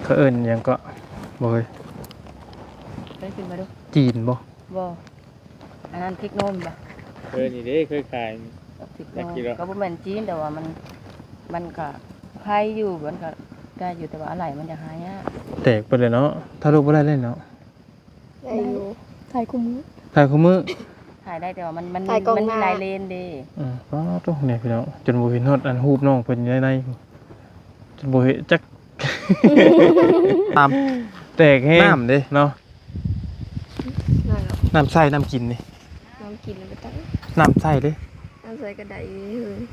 เขาเอิ้นหยังก็บ่เฮ้ยได้กินมาดูจีนบ่อันนั้นพริกนมป่ะนี่เด้เคยขายพริกนมก็บ่แม่นจีนแต่ว่ามันก็ไผอยู่มันก็ได้อยู่แต่ว่าอะไรมันจะหายากแตกไปเลยเนาะถ้าลูกบ่ได้เล่นเนาะได้อยู่ถ่ายคู่มือถ่ายได้แต่ว่ามันมีหลายเลนเด้ก็ต้องเนี่ยพี่น้องจนบ่เห็นฮอดอันรูปน้องเพิ่นอยู่ในจนบ่เห็นจักตามแตกแห้งน้ำเด้เนาะน้ำใส่น้ำกินนี่น้ำกินไปตั้งน้ำใส่เด้น้ำใส่กระได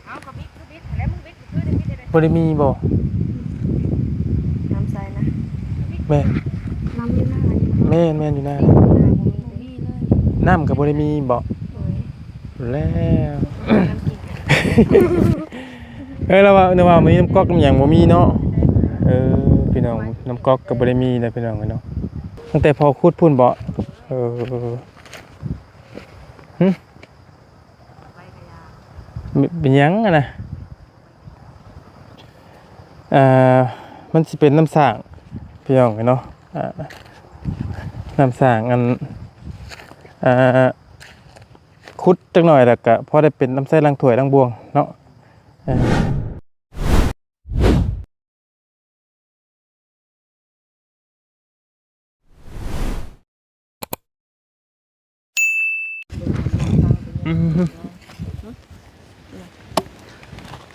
เอากระบิดแล้วมึงบิดคือได้มีได้บ่ได้มีบ่น้ำใส่นะแม่น้ำอยู่หน้าแม่อยู่หน้าน้ำก็บ่ได้มีบ่แล้วเราว่ามีน้ำก๊อกน้ำหยังบ่มีเนาะพี่น้องน้ำก๊อกก็บ่ได้มีนะพี่น้องเนาะตั้งแต่พอขุดพุ่นบ่เป็นหยังอ่ะนะมันสิเป็นน้ำสร้างพี่น้องเนาะน้ำสร้างอันขุดจักหน่อยแล้วก็พอได้เป็นน้ำใส่ล้างถ้วยล้างบวงเนาะ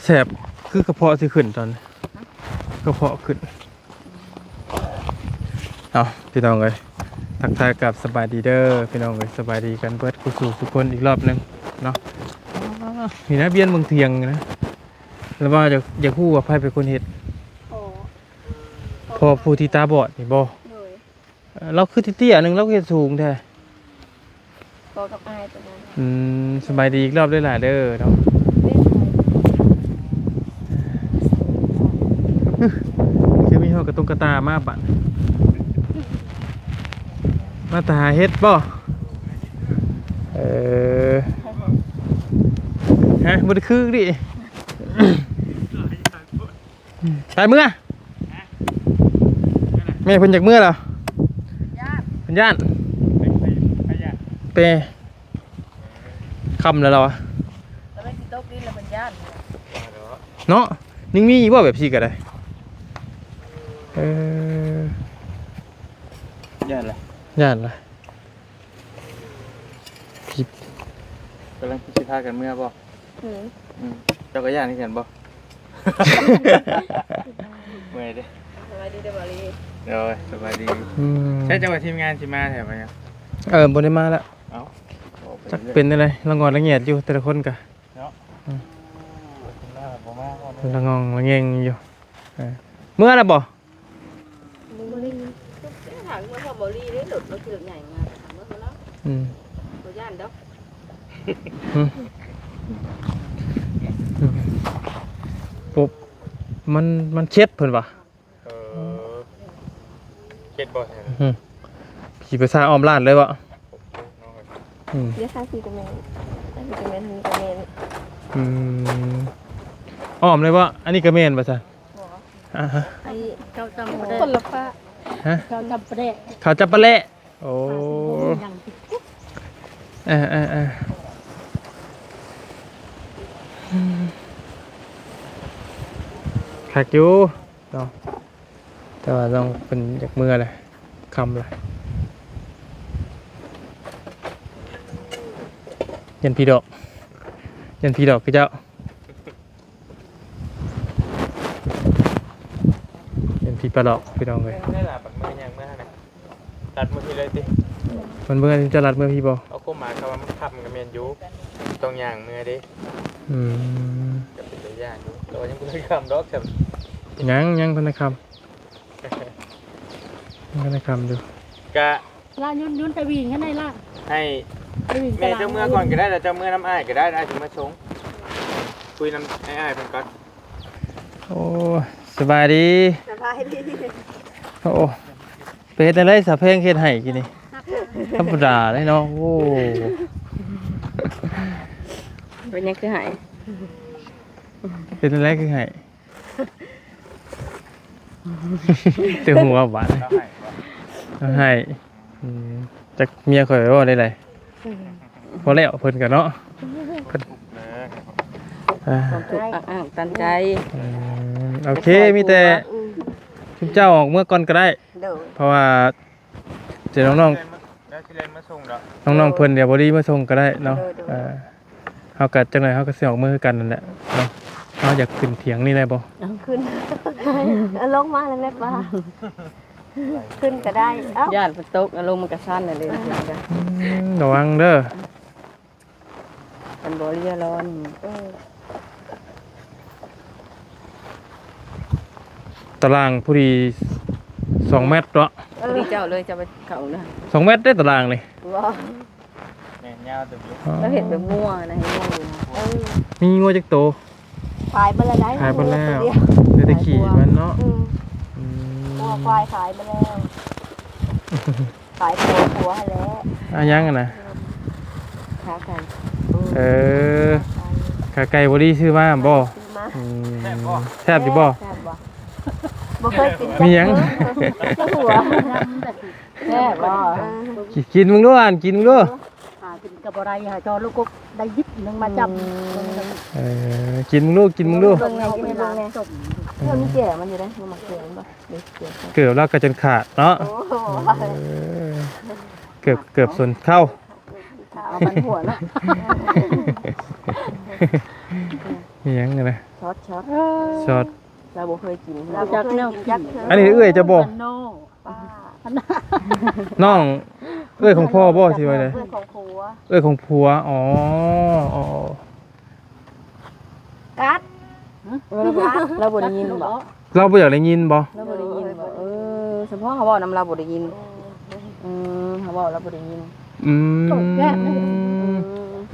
แสบคือกระเพาะสิขึ้นตอนกระเพาะขึ้นเอาพี่น้องเลยทักทายกับสบายดีเด้อพี่น้องเลยสบายดีกันเบิดกูสู่ทุกคนอีกรอบนึงเนาะนี่นะเบี้ยนเมืองเทียงนะแล้วว่าจะพูดว่าไพ่เป็นคนเห็ดพอผู้ที่ตาบอดนี่บ่เราคือเตี้ยนึงเราเห็ดสูงแท้พอกับอายตัวนั้นสบายดีอีกรอบด้วยหลายเด้อเนาะคือมีหัวกระตุงกระตามาบัดมาตาเฮ็ดบ่ฮะบ่ได้คือดิไปเมื่อแม่เพิ่นจากเมื่อเหรอเพิ่นย่านเปคำแล้วเราอะเนาะยังมีว่าแบบพี่ก็ได้ย่านละพี่กำลังพิจารณากันเมื่อบ่เจ้าก็ย่านนี่เห็นบ่เมื่อยดิสบายดีเด้อบาลีสบายดีใช่จังหวะทีมงานสิมาแถวไหนบ่ได้มาแล้วจักเป็นอะไรละงอนละเงียดอยู่แต่ละคนกะละงองละเงงอยู่เมื่อน่ะบ่ถามว่าพอบรีได้หลุดมันคือใหญ่งานถามว่าแล้วตัวย่านดอกปุ๊บมันเช็ดเพิ่นว่ะเช็ดบ่ผีภาษาอ้อมล้านเลยวะเยอะค่ะสีกระเมนทางกระเมนอ้อมเลยวะอันนี้กระเมนภาษาไอ้เขาจำคนละฟ้าเขาจำประเดะเขาจำประเละโอ้ขัดอยู่เนาะแต่ว่าต้องเป็นจากมือเลยคำเลยยันพี่ดอกคือเจ้ายันพี่ปลาดอกพี่ดอกเลยได้หลาปักมือยังเมื่อไหร่ตัดมือพี่เลยสิมันเมื่อจะรัดเมื่อพี่บอเอาข้อหมายคำว่ามันขับมันก็เมียนยุตรงอย่างมือดิจะเป็นตัวอย่างยุแต่ว่ายังไม่ได้คำดอกครับยังพันธคำดูกะล่ายุ่นไปวิ่งข้างในล่ะให้แม่เจ้าเมื่อก่อนก็ได้แต่เจ้าเมื่อน้ำอ้ายก็ได้ถึงมาชงคุยน้ำอ้ายเป็นก๊อตโอ้สบายดีโอ้เป็นอะไรสะเพงเฮ็ดให้กินนี่ธรรมดาเลยเนาะโอ้เป็นยังคือหายเป็นอะไรคือให้ ตื่นหัวบาด เราให้บ่ เอาให้จักเมียข่อยว่าได้ไรพอแล้วเพิ่นกันเนาะเพิ่น เออ อ่า ความทุกข์อ้างตันใจ โอเคมีแต่ชุมเจ้าออกเมื่อก่อนก็ได้ เด้อ เพราะว่าเจะน้อง แล้วที่เล่นมาส่งดอก ๆน้องๆเพิ่นเดี๋ยวบ่ดีมาส่งก็ได้เนาะเฮาก็จังได๋เฮาก็สิออกมือกันนั่นแหละเนาะเฮาอยากขึ้นเถียงนี่ได้บ่ ขึ้นลงมาแล้วแม่ป้าขึ้นก็ได้เอ้า ญาติฝนตกอารมณ์มันก็สั่นน่ะเลยจ้ะ ระวังเด้อ กันบ่เรียร้อน ตารางผู้ดี2 เมตรเนาะ พี่เจ้าเลยจะไปเข้านะ 2 เมตรได้ตารางนี่ ว่า แม่นยาวตึกอยู่ แล้วเห็นแบบมั่วนะให้มั่วอยู่นะ มีงัวจักโต ขายไปแล้วได้ ขายไปแล้ว เดียว เดี๋ยวได้ขี่มันเนาะ อืมหัวควายขายไปแล้วขายผัวให้แล้ว อ่ะยังอ่ะนะ ขาไก่ เออขาไก่บ่ดีชื่อว่าบ่ ซื้อมา อืมแซ่บอยู่บ่ แซ่บบ่ บ่เคยกิน มีหยัง หัว แซ่บบ่ กินมึงด้วยอ่านกินมึงด้วย กินกับอะไรหาจอลูกกบได้ยิบนึงมาจับ กินมึงด้วยกินมึงด้วย เบิ่งไงกินเบิ่งไงเพิ่นมีแก่มันอยู่ได้มันมักแก่มันบ่เด็กแก่ เกือบแล้วก็จนขาดเนาะ โอ้โห เกือบส่วนเข้า เอามันหัวเนาะ มีหยังไงนะ ช็อต ซอส เราบ่เคยกิน เราจักแนวกิน อันนี้เอื้อยจะบ่ โน่ป้า น้องเอื้อยของพ่อบ่สิว่าเลย เพื่อนของผัว เอื้อยของผัวอ๋อ กัด เราบ่ได้ยินบ่ เราบ่อยากได้ยินบ่ เราบ่ได้ยินบ่เฉพาะเขาเว้านำเราบ่ได้ยินเขาเว้าเราบ่ได้ยิน อืม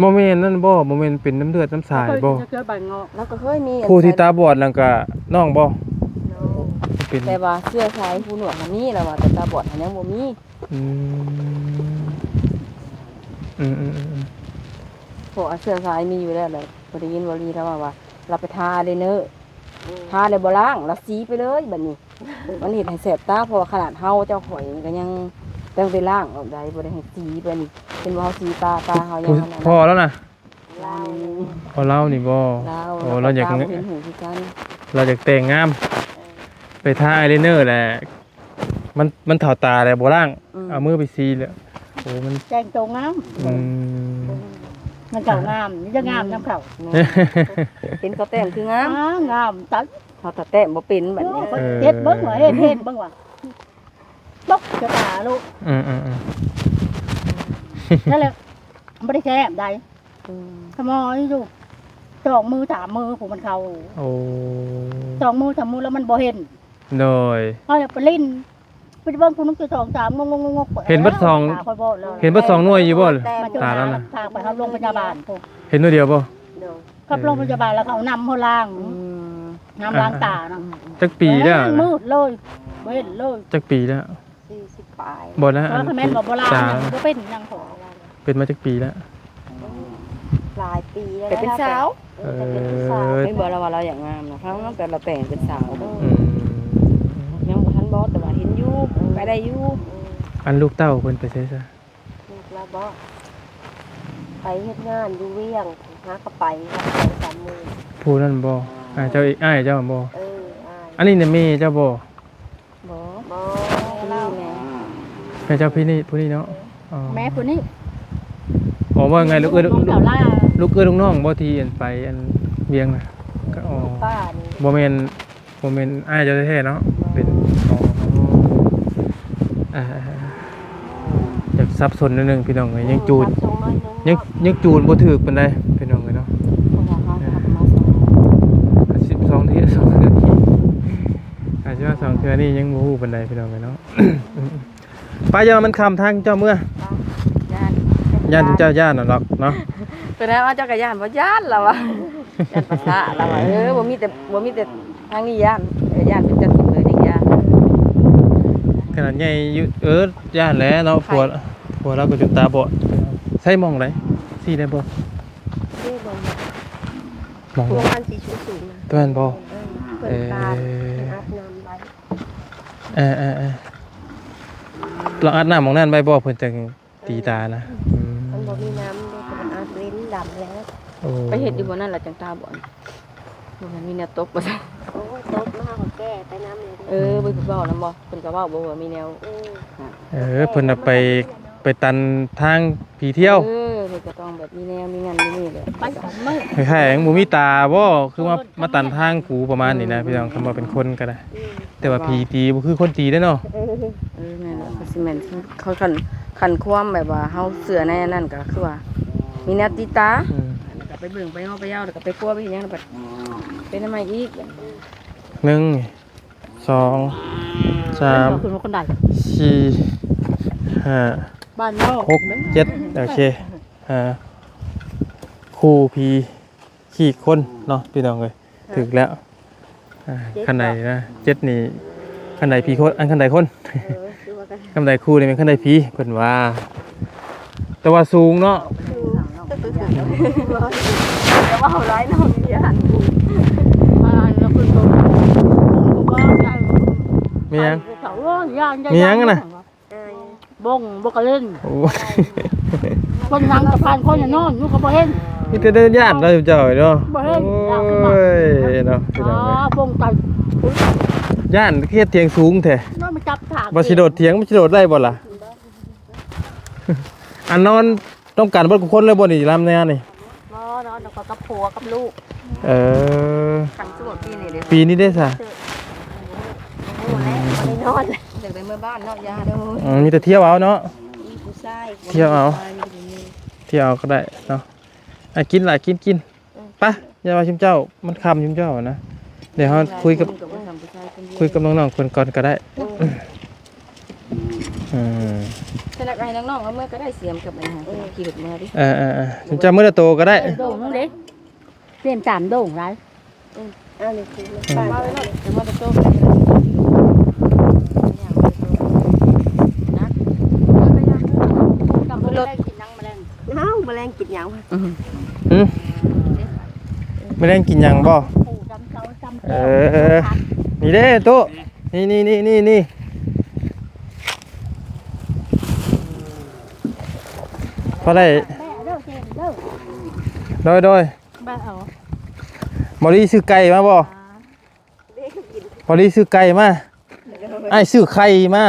โมเมนต์นั่นบ่โมเมนต์เป็นน้ำเลือดน้ำสายบ่ จะเกิดใบงอก แล้วก็เคยมี ผู้ที่ตาบอดนั่นก็น้องบ่เป็น แต่ว่าเสื้อชายผู้หนวดมันมีแล้วว่าแต่ตาบอดมันยังบ่มี อืม พวกเสื้อชายมีอยู่แล้วเลยบ่ได้ยินบ่รีแล้วว่าเราไปทาเลยเนอะทาเลยบ่ล้างแล้วสีไปเลยบัดนี้มันเฮ็ดให้แสบตาเพราะว่าขนาดเฮาเจ้าข่อยก็ยังต้องไปล้างออกได้บ่ได้ให้สีไปนี่เป็นว่าเฮาสีตาเฮายังขนาด พอแล้วนะ ลาว พอเล่านี่บ่ ลาว โอ้เราอยาก เห็นหูคือกัน เราอยากแต่งงาม ไปทาอายไลเนอร์แหละมันเถาตาแหละบ่ล่างเอามือไปซีเลยโอ้มัน แจ้งตรงงาม อืม มันเก่างามนี่จะงามน้ำเขา เป็นเขาแต่งคืองาม งามตัด เขาตัดแต่งบ่เป็นแบบนี้ เฮ็ดเบิ้งว่าเฮ็ดเบิ้งว่าตกจะตาลูก อืม นั่นแหละไม่ได้แค่ใดขโมยอยู่สองมือสามมือผมมันเขา โอ้ สองมือสามมือแล้วมันบ่เห็น โดย เขาเลยไปลิ้นไปเบิ้งคุณนึกจะสองสามงงๆ เห็นเบิดสอง ตาคอยบ่แล้ว เห็นบ่2หน่วยอยู่บ่ มาจน ตาแล้วนะ ทางไปครับโรงพยาบาลพวก เห็นหน่วยเดียวบ่ ครับโรงพยาบาลแล้วเขานำหัวล่างน้ำล้างตาเนาะ จักปีแล้ว มืดเลยบ่เห็นเลย จักปีแล้ว 40ปลาย บ่นะ เพราะคอมเมนต์บอกโบราณ ตา ก็เป็นยังขอ เป็นมาจักปีแล้ว หลายปีแล้ว แต่เป็นสาว เออ ไม่บอกเราว่าเราอย่างงามนะเพราะตั้งแต่เราแต่งเป็นสาว อืม ยังบ่ทันบอสแต่ว่าเห็นอยู่ไปได้อยู่ อันลูกเต้าเพิ่นไปใช้ซะ ลูกแล้วบ่ไปเฮ็ดงานอยู่เวียงหากระไปสามมือ ผู้นั่นบ่เจ้าอ้ายเจ้าบ่ อ้าย อันนี้เนี่ยแม่เจ้าบ่ บ่ บ่ เล่าแม่ แม่เจ้าพี่นี่ผู้นี้เนาะอ๋อ แม่คนนี้ อ๋อว่าไงลูกเอ้ย น้องเต่าล่า ลูกเอ้ยลูกน้องบ่ที่อันไปอันเวียงน่ะก็อ๋อ ป้านี่ บ่แม่นอ้ายเจ้าแท้ๆเนาะเป็นอ๋ออยากซับซ้อนนิดนึงพี่น้องเอ้ยยังจูน ส่งน้อยนึง ยังจูนบ่ถูกปานใดพี่น้องเอ้ยเนาะ เพราะว่าเขาทำมาสอง 12ที2เทื่อทีอาจจะว่า2เทื่อนี่ยังบ่ฮู้ปานใดพี่น้องเอ้ยเนาะ ไปอย่ามันคำทางเจ้าเมื่อ ย่าน ย่านถึงเจ้าย่านน่ะหรอกเนาะ เป็นแล้วเจ้าก็ย่านบ่ย่านแล้ววะย่านภาษาแล้ววะบ่มีแต่ทางนี้ย่านย่านเป็นจังเลยนี่ย่าน ขนาดใหญ่อยู่ย่านแหล้วเนาะผัวเราก็จุดตาบอดใช่มองไหนสีได้บ่ นี่บ่ มอง ตัว บ่ มันสีสูงๆนะ ตัวนั้นบ่ เปิดตาอาบน้ำไว้ เออเราอาบน้ำหม้องนั้นไว้บ่เพิ่นจังตีตานะมันบ่มีน้ำเลยก็มันอาบลิ้นดำแล้ว โอ้ ไปเฮ็ดอยู่บ่นั่นล่ะจังตาบ่อนบ่มันมีแนวตกบ่ซั่น โอ้ยตกมาเขาแก้ไปน้ำเลย เเพิ่นเว้านำบ่เพิ่นก็เว้าบ่ว่ามีแนว เพิ่นน่ะไปตันทางผีเที่ยว เพิ่นก็ต้องแบบมีแนวมีงานมีนี่แหละ ไปของมือ คล้ายๆบ่มีตาบ่คือมาตันทางกูประมาณนี้นะพี่น้องคำว่าเป็นคนก็ได้แต่ว่าผีตีบ่คือคนตีเด้อเนาะ แม่นล่ะก็สิแม่นเขาคันความแบบว่าเฮาเชื่อในอันนั้นก็คือว่ามีแนวตีตาแล้วก็ไปเบิ่งไปเฮาไปยาวแล้วก็ไปกลัวไปเฮ็ดหยังแล้วบัดเป็นทำไมอีก 1 2 3 คุณคนใด 4 5 บ้านนอก 6 7โอเคคู่พีขี่คนเนาะพี่น้องเอ้ยถึกแล้วคันใดนะ7นี่คันใดพีคนอันคันใดคนคันใดคู่นี่เป็นคันใดพีเพิ่นว่าแต่ว่าสูงเนาะ แต่ว่าเฮาร้ายน้องนี่หั่น แล้วคุณก็ก็ย่าง มีหยัง เขาย่าง มีหยังน่ะ บ่งบ่กระเล่น โอ้ คนนั่งกับพานคนนอนอยู่ก็บ่เห็น มีแต่เดินย่านเราเจ้าเนาะ บ่เห็น โอ้ ย่างขึ้นมา ยเนาะพี่น้องเอ้ย บ่งตัน ย่านเฮ็ดเถียงสูงแท้ นอนมาจับถาก บ่สิโดดเถียงบ่สิโดดได้บ่ล่ะ อันนอนต้องการเบ่ทุกคนเลยบ่นี่ลำแนวนี่ บ่นอนแล้วก็กับผัวกับลูก เออ คันสวดปีนี่เด้อ ปีนี้ได้ซะ โอ้แล้วบ่ได้นอน เด็กไปเมื่อบ้านเนาะยาเด้อ มีแต่เที่ยวเอาเนาะ มีผู้ชาย เที่ยวเอา เที่ยวเอาก็ได้เนาะกินล่ะกินไปอย่าว่าชิมเจ้ามันคำชิมเจ้านะเดี๋ยวเฮาคุยกับน้องๆคนก่อนก็ได้อืม ฉะนั้นให้น้องๆเอาเมื่อก็ได้เสียมกับไอ้หาขี่รถมาดิ ชิมเจ้ามื้อละโตก็ได้ โด่งเด้เปลี่ยนตามโด่งไร เอาเลยคือมาไว้เนาะจะมาตะโตนะก็ยาก กับบ่ได้กินนังแมลง เอ้าแมลงกินหยัง ไม่ได้กินหยังบ่ ผู้ดำเสาจำ นี่เด้โตนี่พอได้ แม่เด้อเจนเด้อ โดย แม่เอา บริซื้อไก่มาบ่บริซื้อไก่มาไอ้ซื้อไข่มา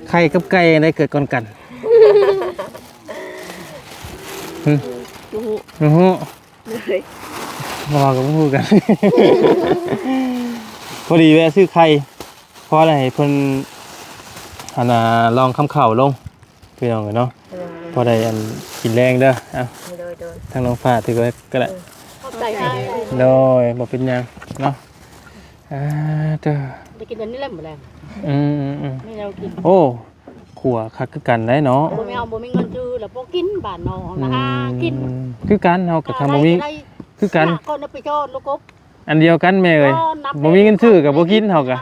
ไข่กับไก่อะไรเกิดก่อนกันมาบอกกับพูดกัน พอดีแวะซื้อไข่เพราะอะไรเพิ่นลองคำเข่าลงพี่น้องเนาะพอได้อันกินแรงเด้อเอาทางน้องฟ้าถือไว้ก็ได้ ใจให้ โดยบอกเป็นหยังเนาะเด้อ ได้กินอันนี้แหละแมลง ไม่เอากิน โอ้ขัวคักคือกันได้เนาะ บ่ไม่เอาบ่มีเงินซื้อแล้วบ่กินบ้านนอกนะฮะกิน คือกันเฮากับทางบ่มีคือกัน ก็นไปจอดลูกกบ อันเดียวกันแม่เอ้ยบ่มีเงินซื้อกับบ่กินเฮาก็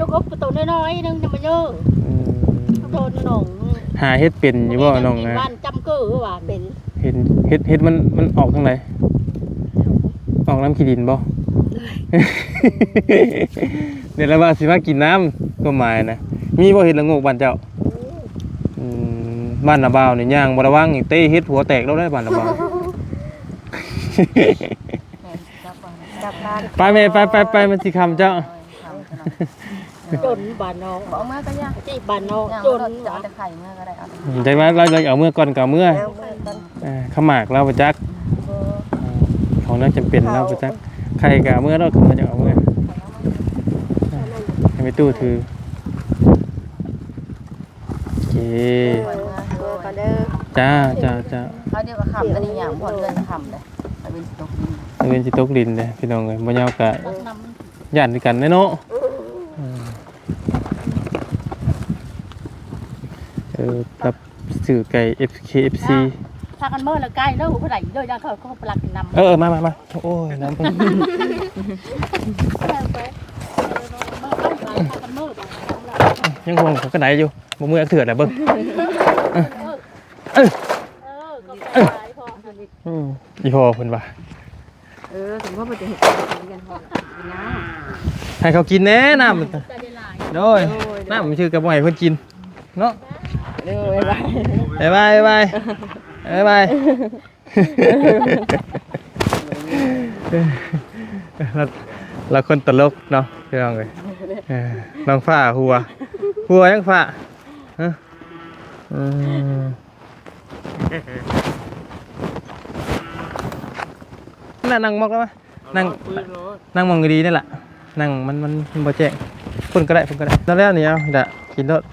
ลูกกบก็ตัวน้อยๆนึงจะมาเยอะโดนน้อง หาเฮ็ดเป็นอยู่บ่น้องนะ บ้านจำเก้อว่าเป็น เฮ็ดมันออกทางไหนออกน้ำขี้ดินบ่ เดี๋ยวเราว่าสิมากินน้ำก็หมายนะมีบ่เฮ็ดละโงกบ้านเจ้าบ้านนาบ่าวนี่ย่างบ่ระวังนี่เตะเฮ็ดหัวแตกแล้วได้บ้านนาบ่าว จับบ้าน ไปแม่ไปมันสิคำเจ้า จนบ้านนอก บอกเมื่อก็ยาก ที่บ้านนอกจน จะเอาแต่ไข่เมื่อก็ได้เอา จากนั้นเราเอาเมื่อก่อนกับเมื่อขมากเราไปจักของนั้นจำเป็นเราไปจักใครกับเมื่อเราคือมาจากเอาเมื่อให้ไปตู้ถือโอเค ก็เด้อ จ้า เขาเดียวกับคำอันนี้อย่างพอเดือนคำเลยเป็นตก เรียนสิตกดินเลยพี่น้องเลยบ่ยาวกะย่านด้วยกันเนาะรับสื่อไก่ FKFC พากันเมื่อละใกล้เด้อผู้ใดเด้อยาเขาปลักกันนำ มาโอ้ยน้ำเพิ่ง ยังคงเขากระไดอยู่บ่มือเถื่อนแหละเบิ่งอีพอเพิ่นว่า สมมติว่าจะเห็นกันพอ กินน้ ให้เขากินแน่น้ำโดยน้ำมันชื่อกระบอกให้เพิ่นกินเนาะ ำเร็วไว้ไว้ บ๊ายบายบ๊ายบายบ๊ายบายเราคนตลกเนาะพี่น้องเลยน้องฝ้าหัวยังฝ้าฮะนั่งมอกแล้วมั้ยนั่งมองดีนี่แหละนั่งมันบ่แจ้งพุ่นก็ได้แล้วนี่เอาดะกินรถ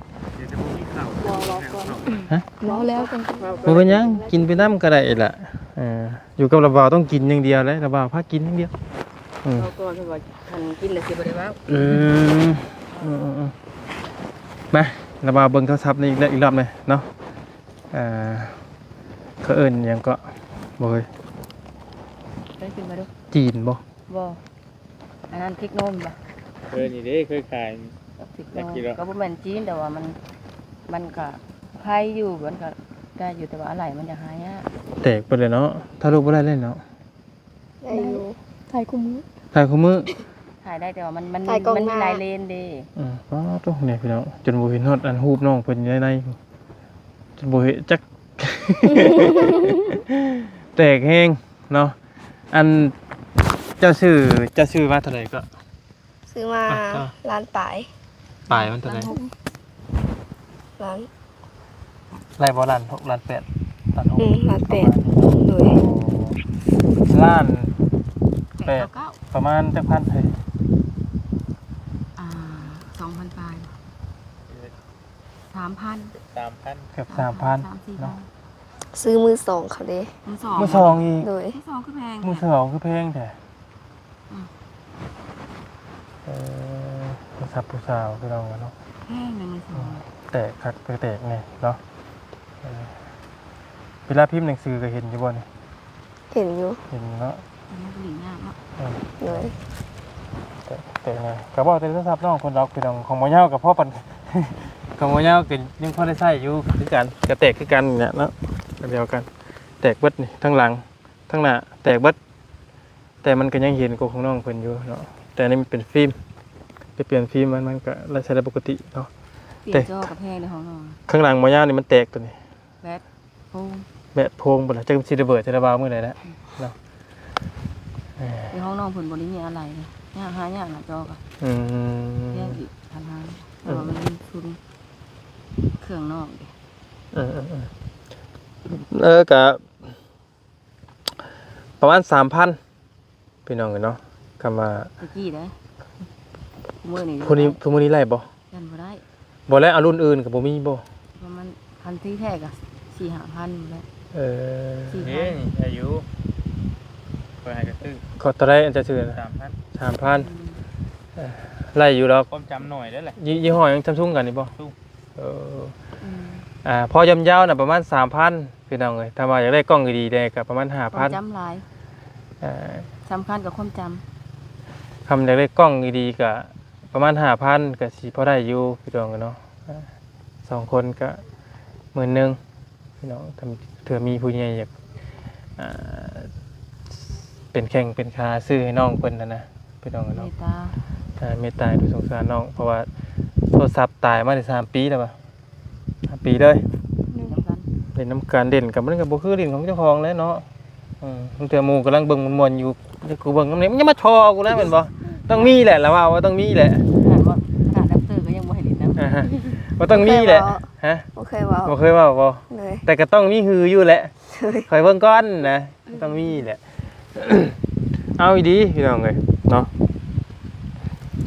ฮะ รอแล้วกัน บ่เป็นหยังกินไปน้ำก็ได้ล่ะอยู่กับระบ่าวต้องกินอย่างเดียวเลยระบ่าวพากินอย่างเดียวเราก่อนเพิ่นว่าคันกินแล้วสิบ่ได้ว่า มาระบ่าวเบิ่งโทรศัพท์นี่อีกรอบหนึงเนาะเขาเอิ้นหยังก็บ่เฮ้ย ได้กินมาดู จีนบ่ บ่อันนั้นพริกนมบ่ เคยนี่เด้เคยขาย พริกนมก็บ่แม่นจีนแต่ว่ามันก็ไผอยู่มันก็ได้อยู่แต่ว่าอะไรมันจะหายาก แตกไปเลยเนาะถ้าลูกบ่ได้เล่นเนาะ ได้อยู่ ถ่ายคู่มือ ถ่ายได้แต่ว่ามันมีหลายเลนเด้ ก็ตรงเนี่ยพี่น้องจนบ่เห็นฮอดอันรูปน้องเพิ่นอยู่ในจนบ่เห็นจัก แตกแฮงเนาะอันเจ้าชื่อมาเท่าไหร่ก็ ซื้อมาร้านปลาย ปลายมันเท่าไหร่ ร้าน ไล่บ่ล้าน6ล้าน8ล้าน6ร้านเป็ดโดย ล้าน 899 8ประมาณจักพันเท่า 2,000 ปลาย 3,000 3,000 เกือบ 3,000 เนาะ ซื้อมือสองเขาเด้ มือสองอีก โดย มือสองคือแพง มือสองคือแพงแท้ผู้สาวคือเราเนาะ แพงเลยมือสอง แตกคักไปแตกเนี่ยเนาะเวลาพิมพ์หนังสือก็เห็นอยู่บ่นี่ เห็นอยู่ เห็นเนาะ มันก็หลียากเนาะ โดย แต่ไงก็บอกแต่โทรศัพท์น้องคนเราคือของหมอยาวกับพ่อปัน ของหมอยาวก็ยังพอได้ใช้อยู่คือกันก็แตกคือกันเนี่ยเนาะเดียวกันแตกเบิดนี่ทั้งหลังทั้งหน้าแตกเบิดแต่มันก็ยังเห็นกของน้องเพิ่นอยู่เนาะแต่อันนี้มันเป็นฟิล์มไปเปลี่ยนฟิล์มมันก็ใช้ได้ปกติเนาะ เปลี่ยนจอกับแพงในห้องนอน ข้างหลังหมอยาวนี่มันแตกตัวนี้ แบตโอ้ แบะโพงบ่ล่ะจักสิระเบิดจะระบาวมื้อใดแล้วเนาะ ในห้องนอนผลบริมีอะไรเนี่ยหายากหน้าจอกับ แยกอีกทางหางแต่ว่ามันมีทุนเครื่องนอกดิ ก็ประมาณ 3,000 พี่น้องกันเนาะคำว่า ตะกี้ได้มื้อนี้ ผู้นี้ไล่บ่ ยันบ่ได้ บ่แล้วเอารุ่นอื่นก็บ่มีบ่ เพราะมันพันที่แท้ก็4-5,000แล้ว นี่อายุเคยให้กระตื้อ ก็ตะไดอันจะซื้อนะ 3,000 3,000ไล่อยู่ดอก ความจำหน่อยได้แหละ ยี่ห้อยังSamsungกันนี่บ่ Samsung พอยำยาวน่ะประมาณ 3,000 พี่น้องเอ้ยถ้าว่าอยากได้กล้องดีๆได้ก็ประมาณ ความจำ 5,000 หลาย สำคัญกับความจำ คำอยากได้กล้องดีๆก็ประมาณ 5,000 ก็สิพอได้อยู่พี่น้องกันเนาะ2คนก็10,000พี่น้องถ้าเถื่อมีผู้ใหญ่อยากเป็นแข่งเป็นขาซื้อให้น้องเพิ่นนะพี่น้องกัน เม เนาะ ตตา เมตตาดูสงสารน้องเพราะว่าโทรศัพท์ตายมาได้3 ปีแล้วป่ะ3 ปีเลย น้ำกัน เล่นน้ำการเด่นกับมันก็บ่คือเด่นของเจ้าของแล้วเนาะตั้งแต่หมู่กำลังเบิ่งม่วนๆอยู่กูเบิ่งนำนี้มันยังมาชอกูแล้วแม่นบ่ต้องมีแหละแล้วว่าต้องมีแหละ ขนาดดับเตอร์ก็ยังบ่ให้เล่นน้ำ ว่าต้องมีแหละฮะ โอเคว้าว บ่เคยเว้าบ่ เลย แต่ก็ต้องมีหืออยู่แหละ เลย คอยเบิ่งก่อนนะต้องมีแหละ เอาอีดีพี่น้องเอ้ยเนาะ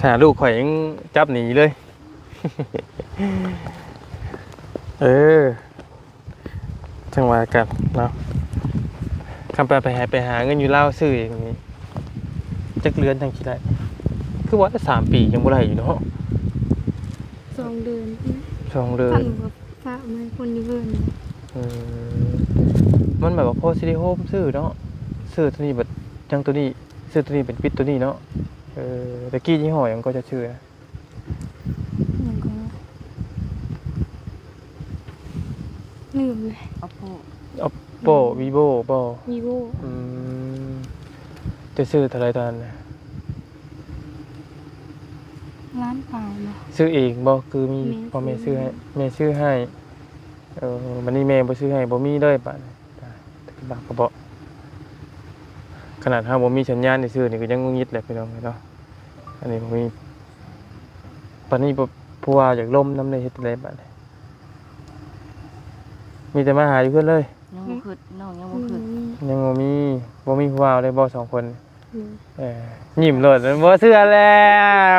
ถ้าลูกข่อยยังจับหนีเลย จังหวะกันเนาะคำไปหาเงินอยู่เล่าวซื้ออย่างนี้จักเรือนทางคิดได้คือว่าได้3 ปียังบ่ได้อยู่เนาะ 2 เดือน 2 เดือ ฟั น นกับฟ้ามาคนอยู่เบิ่น มันแบบว่าพอสิได้โฮมซื้อเนาะซื้อตัวนี้แบบจังตัวนี้ซื้อตัวนี้เป็นปิดตัวนี้เนาะตะกี้ยี่ห้อหยังก็จะชื่อนะ มันก็ลืมเลย Oppo Vivo บ่ Vivo จะซื้อเท่าไหร่ตอนนั้นน่ะ ร้านเปล่าเนาะ ซื้อเองบ่คือมี แม่ พ่อแม่ซื้อให้แม่ซื้อให้วันนี้แม่บ่ซื้อให้บ่มีเลยบาดนี้บากก็บ่ขนาดเฮาบ่มีสัญญาณได้ซื้อนี่ก็ยังงุนงิดแหละพี่น้องเนาะอันนี้บ่มีปานนี้บ่ผู้ว่าอยากล่มนำได้เฮ็ดจั่งใดบาดนี้มีแต่มาหาอยู่เพิ่นเลย ยังบ่ขึ้นน้องยังบ่ขึ้น ยังบ่มีผู้ว่าเลยบ่สองคน อืม ยิ้มโลดบ่เชื่อแล้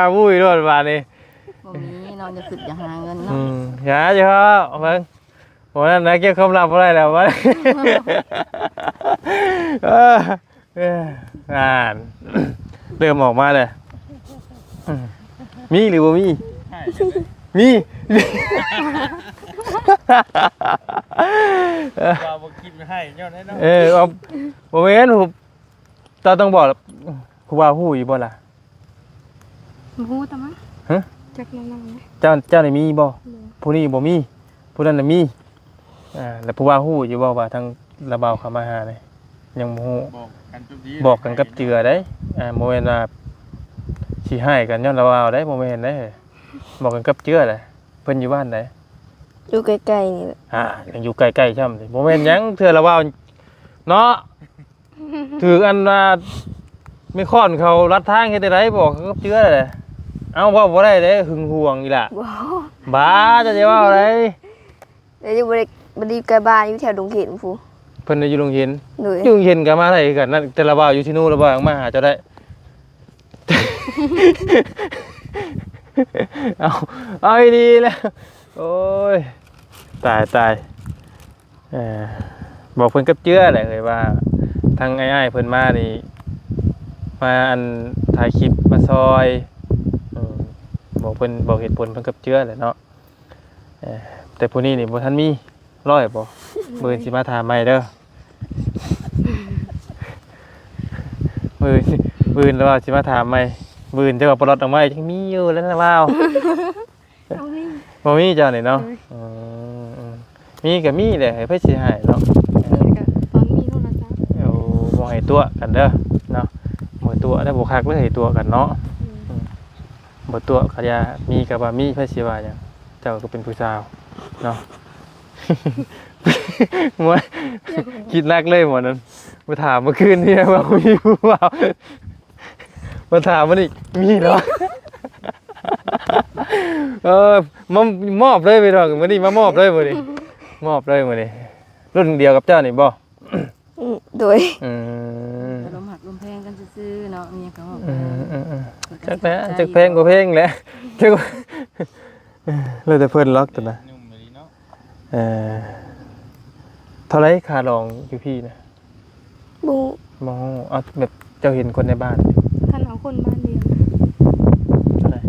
ววุ้ยโลดบาดนี้ บ่มีน้องจะขึ้นจะหาเงิน อื เนาะ มอย่าเถอะเบิ่งวันนั้นนะเก็บความลับบ่ได้แล้ววะอ่านเริ่มออกมาเลยมีหรือบ่มี ใช่ มี เราบ่คิดให้ย้อนให้เนาะ เอาบ่แม่นผมต้องบอกครูว่าฮู้อยู่บ่ล่ะ บ่ฮู้ตะมั้ง ฮะ จักน้องๆนะ เจ้านี่มีบ่ บ่ ผู้นี้บ่มีผู้นั้นน่ะมีแล้วผู้ว่าฮู้อยู่บ่ว่าทางระเบาเข้ามาหานี่ยังบ่ฮู้ บอกกันจุดดี บอกกันกับเจือได้บ่แม่นว่าสิให้กันย้อนระเบาได้บ่แม่นได้บอกกันกับเจือแหละเพิ่นอยู่บ้านไหน อยู่ใกล้ๆนี่แหละ ยังอยู่ใกล้ๆช่ำสิบ่แม่นหยังเทื่อระเบาเนาะถืออันว่าไม่ค้อนเขาลัดทางเฮ็ดได้บอกกับเจือแหละเอ้าว่าบ่ได้เด้หึงหวงอีหล่ะ ว้าว บ้าจะว่าอะไร เดี๋ยวอยู่บ่ได้ใกล้บ้านอยู่แถวดงเข็มพู เพิ่นน่ะอยู่โรงเรียน โดย อยู่โรงเรียนก็มาได้กันนั่นแต่ละบ่าวอยู่ที่นู่นละบ่าวมาหาเจ้าได้ เอาให้ดีแล้วโอ้ยตายบอกเพิ่นกับเจื้อแหละเอ่ยว่าทางอ้ายๆเพิ่นมานี่มาอันถ่ายคลิปมาซอยบอกเพิ่นบอกเหตุผลเพิ่นกับเจื้อแหละเนาะแต่ผู้นี้นี่บ่ทันมีร้อยบ่มื้อสิมาถามใหม่เด้อมื้อแล้วว่าสิมาถามใหม่มื้อจะว่าปลดออกมาจังมีอยู่แล้วนะว่าว เอาไว้ บ่มีเจ้านี่เนาะมีก็มีแหละให้เพิ่นสิให้เนาะ ก็ตอนมีโทรศัพท์ เอาบ่ให้ตัวกันเด้อเนาะบ่ตัวได้บ่คักเลยให้ตัวกันเนาะบ่ตัวก็อย่ามีก็ว่ามีเพิ่นสิว่าหยังเจ้าก็เป็นผู้สาวเนาะ มวยคิดหนักเลยหมดนั้นมาถามเมื่อคืนนี่ว่ามีผู้บ่าวมาถามมันอีกมีเหรอ มอบเลยไปดอกมื้อนี้มามอบเลยมื้อนี้มอบเลยมื้อนี้รุ่นเดียวกับเจ้านี่บ่ โดย แต่ลมหักลมแพงกันซื่อๆเนาะมีหยังก็ว่า จักแหละจักเพลงก็เพลงแหละจักเลยแต่เพิ่นล็อกตัวนะ นุ่มเลยเนาะ เท่าไรค่ารองอยู่พี่นะ บู มองเอาแบบเจ้าเห็นคนในบ้าน คันเอาคนบ้านเดียว เท่าไหร่ 2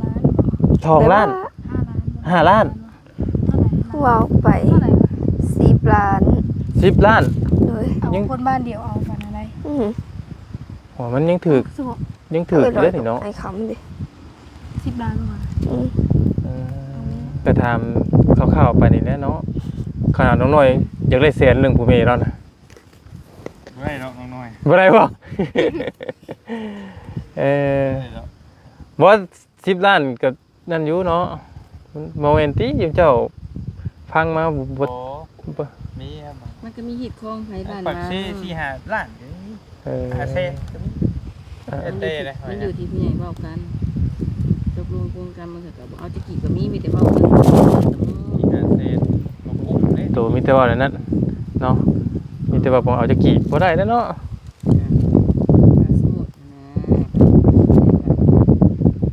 ล้านบ่ทองล้าน 5 ล้านบ่ 5 ล้าน เท่าไหร่ ว้าวไป เท่าไหร่วะ 10 ล้าน 10 ล้าน โดย เอา ยัง คนบ้านเดียวเอากันอะไร โอ้มันยังถือ สุก ยังถืออยู่เลยนี่เนาะ ไอ้คำดิ 10 ล้านบ่ อืม แต่ทำเข้าวๆไปนี่แหละเนาะขนาดน้องน้อยอยากได้แสนหนึ่งผู้เมย์แล้วนะ บ่ได้ดอกน้องน้อย บ่ได้บ่ บ่ได้ดอก บ่10 ล้านกับนั่นอยู่เนาะมันโมเมนตี้อยู่เจ้าพังมาบ่ โอ้ บ่ มีครับ มันก็มีหิดคลองไผบ้าน ปัก มา ซี่4-5ล้านเด้ เ อาเซ่ก็มีเต้เลย มันอยู่ที่ผู้ใหญ่เว้ากันตกลงโครงกันมันก็บ่เอาจะกี่ก็มีแต่เว้ากัน มีอาเซ่บ่คุ้มเด้ ตัวมีแต่ว่าอันนั้นเนาะมีแต่ว่าบ่เอาจะกี่บ่ได้แล้วเนาะ สมุดนะ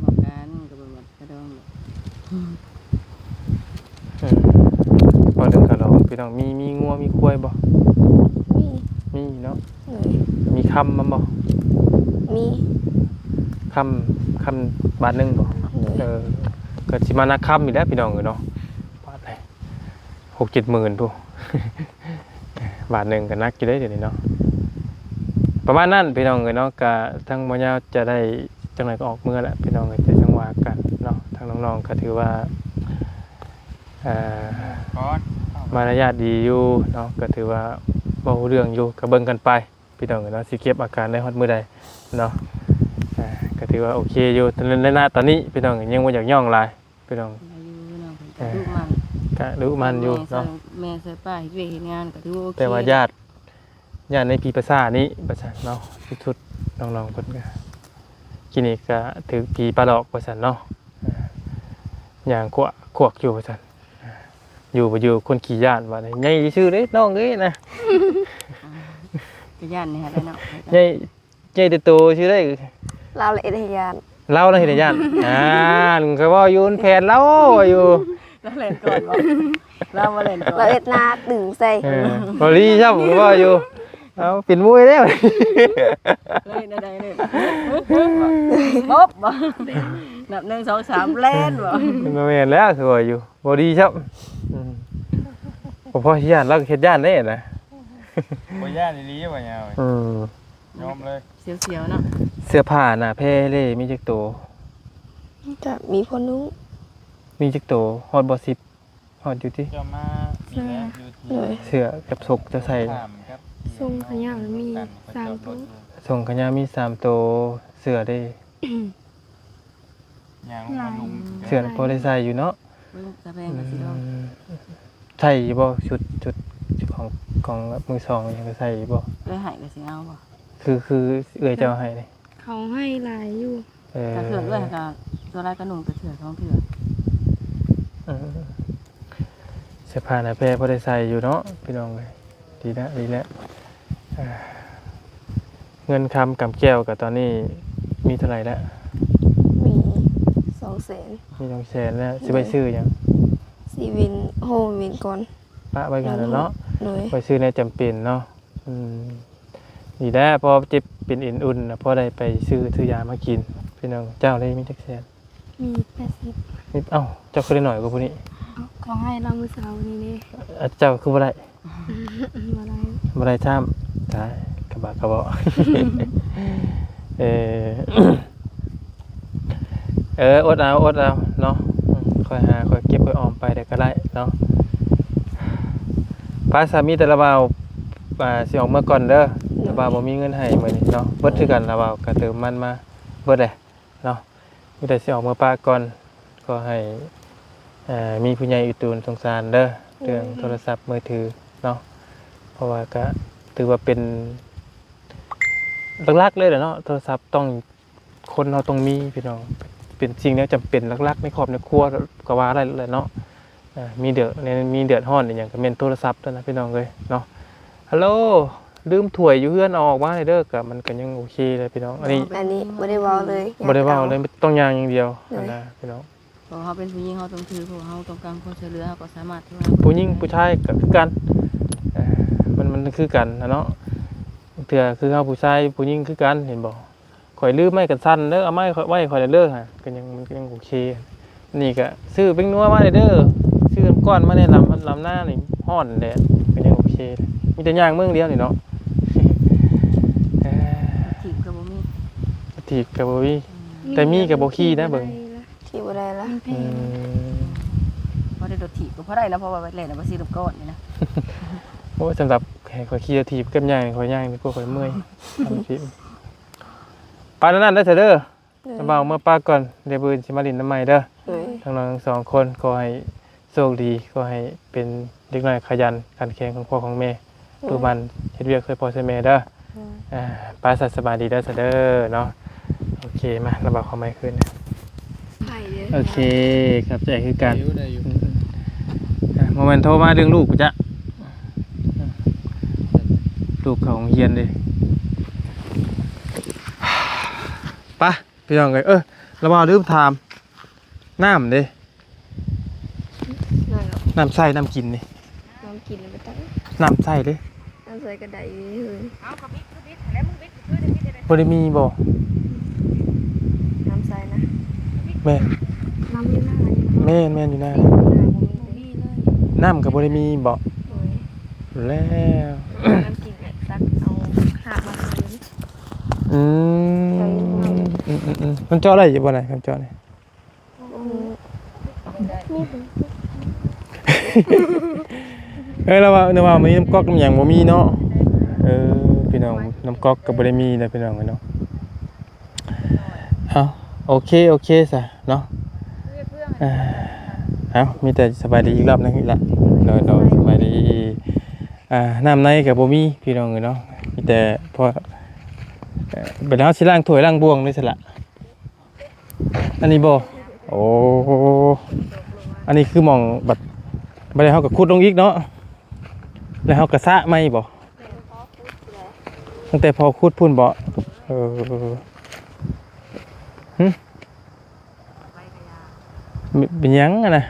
บอกกันก็บ่กระดอง พอเรื่องกะลองพี่น้องมีงัวมีควายบ่ มี มีเนาะ โดย มีคำมันบ่ มี คำบาทหนึงบ่ โดย ก็สิมานักคำอีกแล้วพี่น้องเอ้ยเนาะบาทไหน6-7 หมื่นพู่ บาทหนึงก็นักอยู่ได้เดี๋ยวนี้เนาะประมาณนั้นพี่น้องเอ้ยเนาะก็ทั้งบ่ยาวจะได้จังไดก็ออกเมื่อแหละพี่น้องเอ้ยจะจังว่ากันเนาะทางน้องๆก็ถือว่าก่อน มารยาทดีอยู่เนาะก็ถือว่าเว้าเรื่องอยู่ก็เบิ่งกันไปพี่น้องเอ้ยเนาะสิเก็บอาการได้ฮอดมื้อใดเนาะก็ ก็ถือว่าโอเคอยู่แต่ในหน้าตอนนี้พี่น้องยังบ่อยากย่องหลายพี่น้อง อายุเนาะเพิ่นก็ลูกมัน ก็รู้มันอยู่เนาะ แม่ใส่ป้าเฮ็ดเวยกเฮ็ดงานก็ถือว่าโอเค แต่ว่าญาติในปีประสาทนี้ประสาทเนาะที่ทุดน้องๆเพิ่นก็กินนี่ก็ถือปีปลาหลอกประสาทเนาะอย่างขวกอยู่ประสาทอยู่บ่อยู่คนขี้ญาติว่าได้ใหญ่ซื่อเด้น้องเอ้ยนะ ก็ย่านนี่ฮะได้เนาะ ใหญ่แต่โตชื่อได้ เราเลยได้ยาน เล่าแล้วเฮ็ดให้ญาติลุงก็ว่าอยู่แผนเล่าอยู่ แล้วเล่นก่อนบ่เรามาเล่นก่อน เราเอ็ดนาดึงใส่ พอลีชอบก็ว่าอยู่เอาปิ่นมวยแล้ว เล่นได้เล่นบ๊อบบ่นับ1 2 3เล่นบ่ มันแม่นแล้วคือว่าอยู่บ่ดีครับบ่พอสิญาติเราก็เฮ็ดญาติได้นะ บ่ย่านอีหลีบ่ยาว ยอมเลย เสียวๆเนาะ เสื้อผ้าหน้าแพรเล่มีจักโต จะมีพอนุ้ง มีจักโตฮอดบ่10ฮอดอยู่ติ จะมามีแล้วอยู่ที่ เลย เสื้อกับศกจะใส่ ถามครับ ทรงขยะมี3ตัว ส่งขยะมี3โตเสื้อได้ ยางมาลุม เสื้อพอได้ใส่อยู่เนาะ เบิ่งตะแพงก็สิเนาะ ใส่อยู่บ่ชุดของมือสองยังก็ใส่อยู่บ่ เอ้ยให้ก็สิเอาบ่ คือเอื้อยเจ้าให้นี่ เขาให้หลายอยู่ ถ้าเถื่อนด้วยก็ตัวไรก็นุ่งก็เถื่อนท้องเถื่อน เออเสื้อผ้าหน้าแพรพอได้ใส่อยู่เนาะพี่น้องเอ้ยดีแล้วอ่าเงินคำกำแก้วกับตอนนี้มีเท่าไหร่แล้ว มี200,000 มี200,000แล้วสิไปซื้อหยัง สีวินโฮวินก่อน ปะไว้กันแล้วเนาะ เลย ไปซื้อในจำเป็นเนาะดีแล้วพอเจ็บเป็นอุ่นๆนะพอได้ไปซื้อยามากินพี่น้องเจ้าเลยมีจักแสน มี80 นี่เอ้าเจ้าคือได้หน่อยกว่าผู้นี้ เอาเขาให้เรามื้อเช้านี้เด้ เจ้าคือบ่ได้ บ่ได้ บ่ได้ท่ามใช่กระบะกระเบาะ เออ อดเอาเนาะค่อยหาค่อยเก็บค่อยออมไปได้ก็ได้เนาะพาสามีแต่ละบ่าวสิออกเมื่อก่อนเด้อแต่บ่าวบ่มีเงินให้มื้อนี้เนาะเบิดคือกันละบ่าวก็เติมมันมาเบิดเลยเนาะมีแต่สิออกเมื่อป้าก่อนก็ให้มีผู้ใหญ่อุดหนุนสงสารเด้อเรื่องโทรศัพท์มือถือเนาะเพราะว่าก็ถือว่าเป็นหลักๆเลยแหละเนาะโทรศัพท์ต้องคนเราต้องมีพี่น้องเป็นสิ่งที่จำเป็นหลักๆในครอบในครัวก็ว่าได้เลยเนาะมีเดือดร้อนอย่างก็เป็นโทรศัพท์ด้วยนะพี่น้องเลยเนาะฮัลโหลลืมถ้วยอยู่เพื่อนเอาออกมาเลยเด้อกับมันก็ยังโอเคเลยพี่น้องอันนี้ บ่ได้เว้าเลย บ่ได้เว้าเลยต้องยางอย่างเดียวนะพี่น้อง เพราะเขาเป็นผู้หญิงเขาต้องถือเพราะเขาต้องการความช่วยเหลือเขาก็สามารถที่ว่า ผู้หญิงผู้ชายก็คือกันมันคือกันนะเนาะเถื่อคือเฮาผู้ชายผู้หญิงคือกันเห็นบ่ข่อยลืมไม้กันสั้นเด้อเอาไม้ไว้ข่อยได้เลิกฮะก็ยังโอเคนี่ก็ซื้อเป็นนัวมาเด้อซื้อก้อนมาในลำหน้านี่ฮ้อนแดดก็ยังโอเคมีแต่ย่างเมืองเดียวนี่เนาะ ถีบกับบ่มี ถีบก็บ่มี แต่มีกับบ่ขี่นะเบิ่ง ที่บ่ได้ละ มันแพง เพราะได้รถถีบก็เพราะได้นะเพราะว่าเล่นบ่ซื้อลูกก้อนนี่นะ โอ้สำหรับให้ข่อยขี่ถีบกับย่างนี่ข่อยย่างนี่กลัวข่อยเมื่อยทำคลิปปานนั้นได้อเถอะเด้อจะเบาเมื่อป้าก่อนเดี๋ยวบืนสิมาลินน้ำใหม่เด้อ เลย ทั้งน้องทั้งสองคนขอให้โชคดีขอให้เป็นเด็กน้อยขยันขันแข็งของพ่อของแม่ตัวมันเฮ็ดเวียกเคยพอใส่แม่เด้อป้าสัตว์สบายดีเด้อเด้อเนาะโอเคมาระบายความหมายขึ้น ไผ่เด้อ โอเคครับใจคือกัน ได้อยู่ โมเมนต์โทรมาเรื่องลูกกูจะลูกเขาของเฮียนเลยไปพี่น้องเลยระบายลืมถามน้ำเด้ นั่นหรอก น้ำใส่น้ำกินนี่ น้องกินไปตั้ง น้ำใส่เด้ น้ำใส่กระไดอยู่นี่เลย บ่ได้มีบ่ น้ำใส่นะ แม่ น้ำอยู่หน้านี่นะ แม่อยู่หน้า น้ำบ่มีเลย นี่เลย น้ำกับบ่ได้มีบ่ เลย แล้ว น้ำกินแบบซักเอาหาบมาคืน มันเจาะอะไรอยู่บ่ไหนครับเจาะนี่ เราว่ามีน้ำก๊อกน้ำหยังบ่มีเนาะพี่น้องน้ำก๊อกก็บ่ได้มีนะพี่น้องเนาะ โอเคซะเนาะอ่าเอามีแต่สบายดีอีกรอบหนึงอีกละโดยสบายดีน้ำในกับบ่มีพี่น้องเนาะมีแต่พอเป็นเฮาสิล้างถ้วยล้างบวงนี่สิละอันนี้บ่โอ้อันนี้คือหม่องบัดบ่ได้เฮาก็ขุดลงอีกเนาะแล้วเฮาก็สระใหม่บ่ตั้งแต่พอขุดพุ่นบ่เป็นหยังอะนะ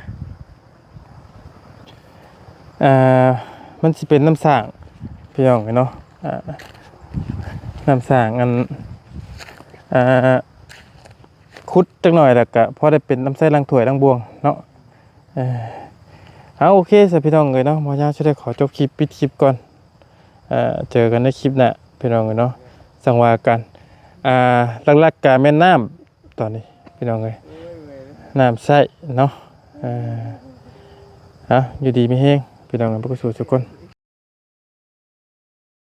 มันสิเป็นน้ำสร้างพี่น้องเนาะน้ำสร้างอันขุดจักหน่อยแล้วก็พอได้เป็นน้ำใส่ล้างถ้วยล้างบวงเนาะโอเคสิพี่น้องเลยเนาะหมอยาจะได้ขอจบคลิปปิดคลิปก่อนเจอกันในคลิปหน้าพี่น้องเลยเนาะสังวากันหลักๆการแม่น้ำตอนนี้พี่น้องเลยน้ำใส่เนาะอยู่ดีไม่แห้งพี่น้องกันพวกสู้ทุกคน